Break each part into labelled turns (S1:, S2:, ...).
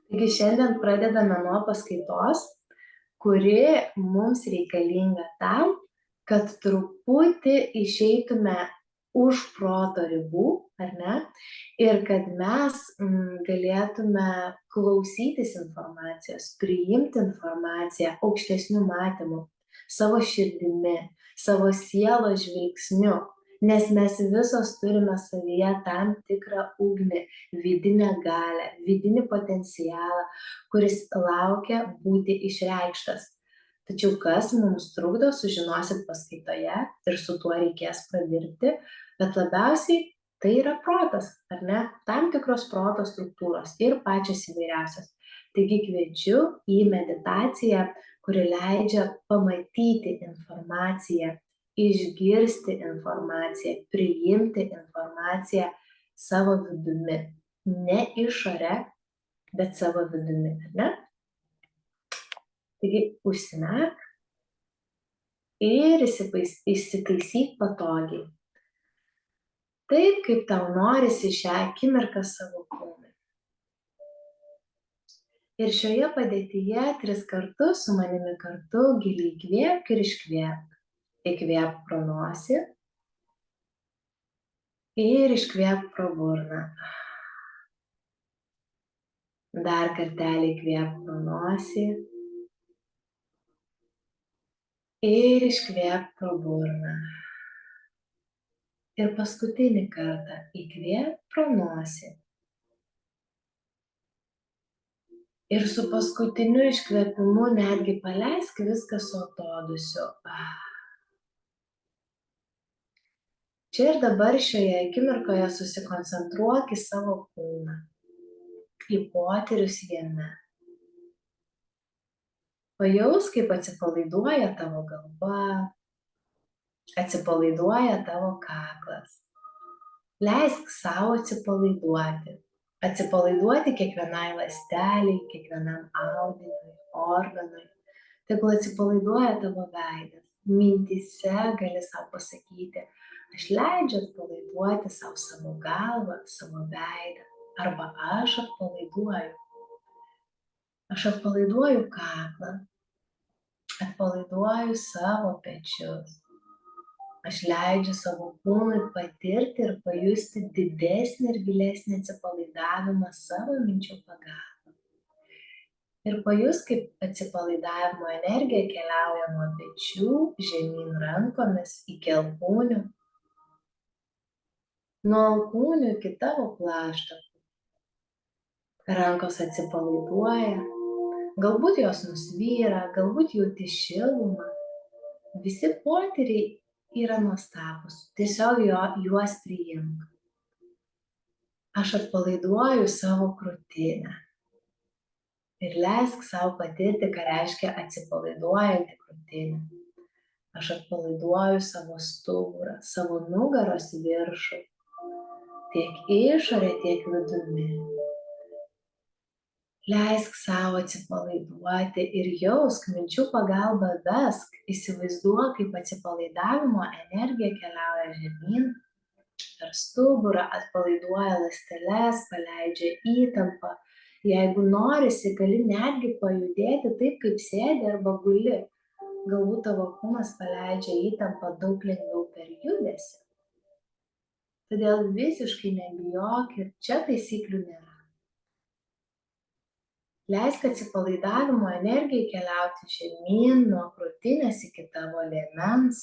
S1: Taigi šiandien pradedame nuo paskaitos, kuri mums reikalinga tam, kad truputį išeitume už proto ribų, ar ne? Ir kad mes galėtume klausytis informacijos, priimti informaciją aukštesniu matymu, savo širdimi, savo sielos žvilgsniu, nes mes visos turime savyje tam tikrą ugnį, vidinę galią, vidinį potencialą, kuris laukia būti išreikštas. Tačiau kas mums trukdo, sužinosit paskaitoje ir su tuo reikės padirbti, bet labiausiai tai yra protas, ar ne? Tam tikros proto struktūros ir pačios įvairiausios. Taigi kviečiu į meditaciją, kuri leidžia pamatyti informaciją, išgirsti informaciją, priimti informaciją savo vidumi. Ne išore, bet savo vidumi, ar ne? Taigi užsimerk ir įsitaisyk patogiai. Taip, kaip tau norisi šią akimirką savo kūnui. Ir šioje padėtyje 3 kartus su manimi kartu giliai įkvėpk ir iškvėpk. Įkvėpk pro nosį ir iškvėpk pro burną. Dar kartelį įkvėpk pro nosį ir iškvėpk pro burną. Ir paskutinį kartą įkvėpk pro nosį. Ir su paskutiniu iškvėpimu netgi paleisk viską su atodūsiu. Čia ir dabar šioje akimirkoje susikoncentruok į savo kūną, į potyrius jame. Pajaus, kaip atsipalaiduoja tavo galva, atsipalaiduoja tavo kaklas. Leisk savo atsipalaiduoti. Atsipalaiduoti kiekvienai ląsteliai, kiekvienam audiniui, organui. Tegul atsipalaiduoja tavo veidas. Mintyse gali savo pasakyti, aš leidžiu atpalaiduoti savo galvą, savo veidą. Arba aš atpalaiduoju. Aš atpalaiduoju kaklą. Atpalaiduoju savo pečius. Aš leidžiu savo kūnui patirti ir pajusti didesnį ir gilesnį atsipalaidavimą savo minčių pagalba. Ir pajus, kaip atsipalaidavimo energija keliauja nuo pečių, žemyn rankomis iki alkūnių, nuo alkūnių iki tavo plaštakų. Rankos atsipalaiduoja, galbūt jos nusvyra, galbūt jauti šilumą. Visi potyriai yra nuostabus, tiesiog juos priimk. Aš atpalaiduoju savo krūtinę ir leisk savo patirti, ką reiškia atsipalaiduojanti krūtinė. Aš atpalaiduoju savo stuburą, savo nugaros viršų, tiek išorė, tiek vidumi. Leisk savo atsipalaiduoti ir jausk minčių pagalba vesk, įsivaizduok, kaip atsipalaidavimo energija keliauja žemyn, per stuburą atpalaiduoja ląsteles, paleidžia įtampą. Jeigu norisi, gali netgi pajudėti taip, kaip sėdi arba guli. Galbūt tavo kūnas paleidžia įtampą daug lengviau per judesį. Todėl visiškai nebijok ir čia taisyklių nėra. Leisk atsipalaidavimo energijai keliauti žemyn nuo krūtinės iki tavo liemens.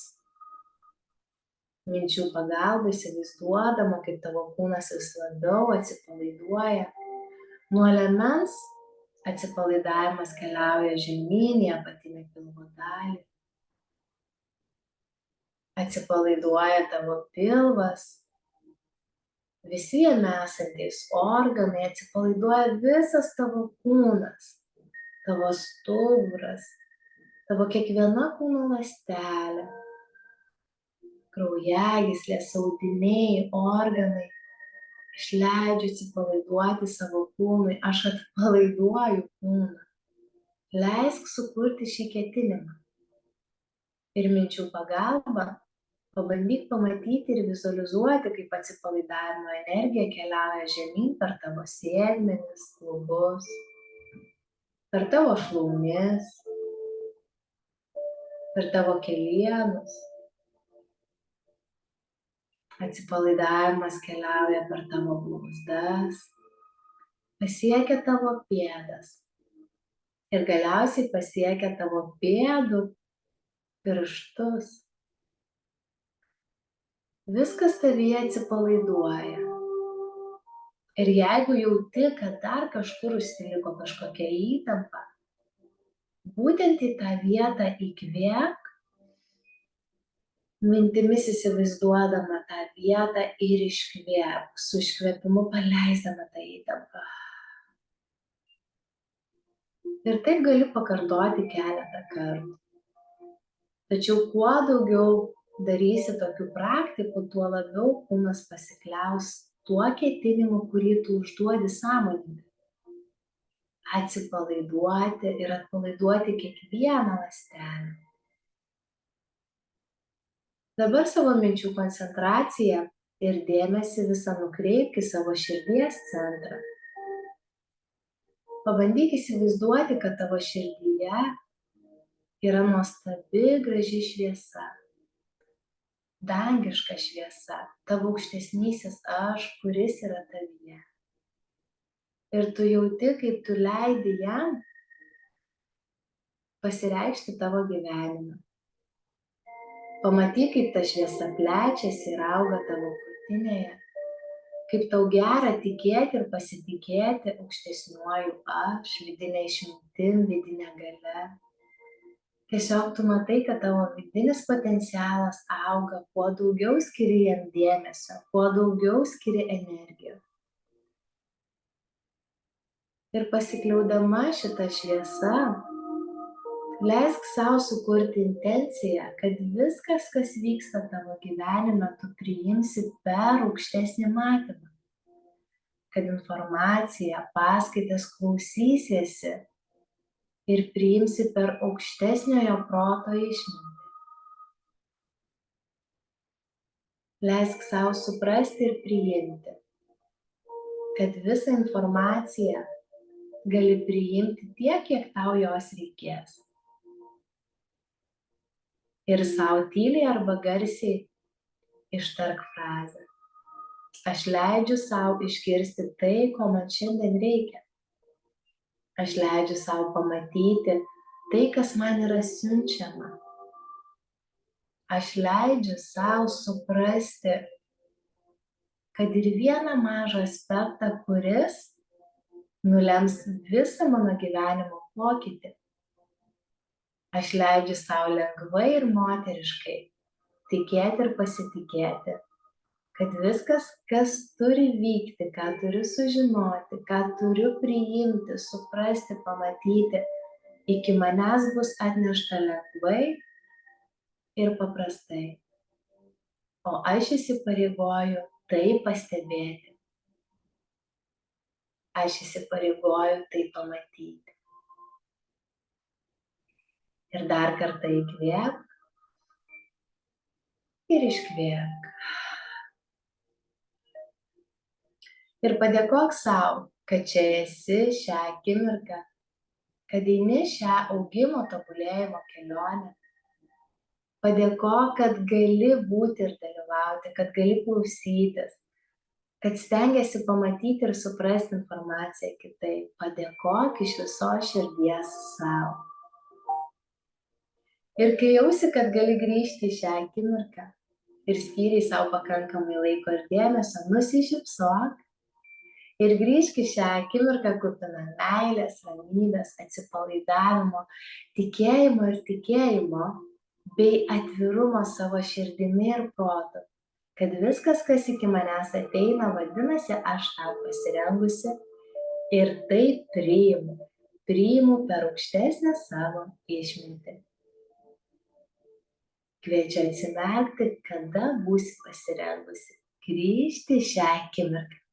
S1: Minčių pagalba įsivaizduodama, kaip tavo kūnas vis labiau atsipalaiduoja. Nuo liemens atsipalaidavimas keliauja žemyn į apatinę pilvo dalį. Atsipalaiduoja tavo pilvas. Visi jame esantys organai, atsipalaiduoja visas tavo kūnas, tavo stuburas, tavo kiekviena kūno ląstelė, kraujagyslės, audiniai, organai. Aš leidžiu atsipalaiduoti savo kūnui, aš atpalaiduoju kūną. Leisk sukurti šį ketinimą. Ir minčių pagalba pabandyk pamatyti ir vizualizuoti, kaip atsipalaidavimo energija keliauja žemyn per tavo sėdmenis, klubus, per tavo šlaunis, per tavo kelienus. Atsipalaidavimas keliauja per tavo blauzdas, pasiekia tavo pėdas ir galiausiai pasiekia tavo pėdų pirštus. Viskas tavyje atsipalaiduoja. Ir jeigu jauti, kad dar kažkur užsiliko kažkokia įtampa, būtent į tą vietą įkvėpk, mintimis įsivaizduodama tą vietą ir iškvėpk, su iškvėpimu paleisdama tą įtampą. Ir taip gali pakartoti keletą kartų. Tačiau kuo daugiau darysi tokių praktikų, tuo labiau kūnas pasikliaus tuo ketinimu, kurį tu užduodi sąmoningai. Atsipalaiduoti ir atpalaiduoti kiekvieną ląstelę. Dabar savo minčių koncentraciją ir dėmesį visą nukreipk į savo širdies centrą. Pabandyk įsivaizduoti, kad tavo širdyje yra nuostabi, graži šviesa, dangiška šviesa, tavo aukštesnysis aš, kuris yra tavyje. Ir tu jauti, kaip tu leidi jam pasireikšti tavo gyvenime. Pamatyk, kaip ta šviesa plečiasi ir auga tavo krūtinėje, kaip tau gera tikėti ir pasitikėti aukštesniuoju aš, vidinė išmintim, vidinė galia. Tiesiog tu matai, kad tavo vidinis potencialas auga, kuo daugiau skiri jam dėmesio, kuo daugiau skiri energijos. Ir pasikliaudama šitą šviesą, leisk savo sukurti intenciją, kad viskas, kas vyksta tavo gyvenime, tu priimsi per aukštesnį matymą. Kad informaciją, paskaitas klausysiesi ir priimsi per aukštesniojo proto išmintį. Leisk savo suprasti ir priimti, kad visą informaciją gali priimti tiek, kiek tau jos reikės. Ir savo tyliai arba garsiai ištark frazę. Aš leidžiu savo išgirsti tai, ko man šiandien reikia. Aš leidžiu savo pamatyti tai, kas man yra siunčiama. Aš leidžiu savo suprasti, kad ir vieną mažą aspektą, kuris nulems visą mano gyvenimo pokytį. Aš leidžiu savo lengvai ir moteriškai tikėti ir pasitikėti, kad viskas, kas turi vykti, ką turiu sužinoti, ką turiu priimti, suprasti, pamatyti, iki manęs bus atnešta lengvai ir paprastai. O aš įsipareigoju tai pastebėti. Aš įsipareigoju tai pamatyti. Ir dar kartą įkvėpk ir iškvėpk. Ir padėkok savo, kad čia esi šią akimirką, kad eini šią augimo tobulėjimo kelionę. Padėkok, kad gali būti ir dalyvauti, kad gali klausytis, kad stengiasi pamatyti ir suprasti informaciją kitaip. Padėkok iš visos širdies savo. Ir kai jausi, kad gali grįžti į šią akimirką ir skyriai savo pakankamai laiko ir dėmesio, nusišypsok ir grįžk į šią akimirką kupina meilės, ramybės, atsipalaidavimo, tikėjimo bei atvirumo savo širdimi ir protu, kad viskas, kas iki manęs ateina, vadinasi, aš tau pasirengusi ir tai priimu per aukštesnę savo išmintį. Kviečiu atsimerkti, kada būsi pasirengusi grįžti šią akimirką.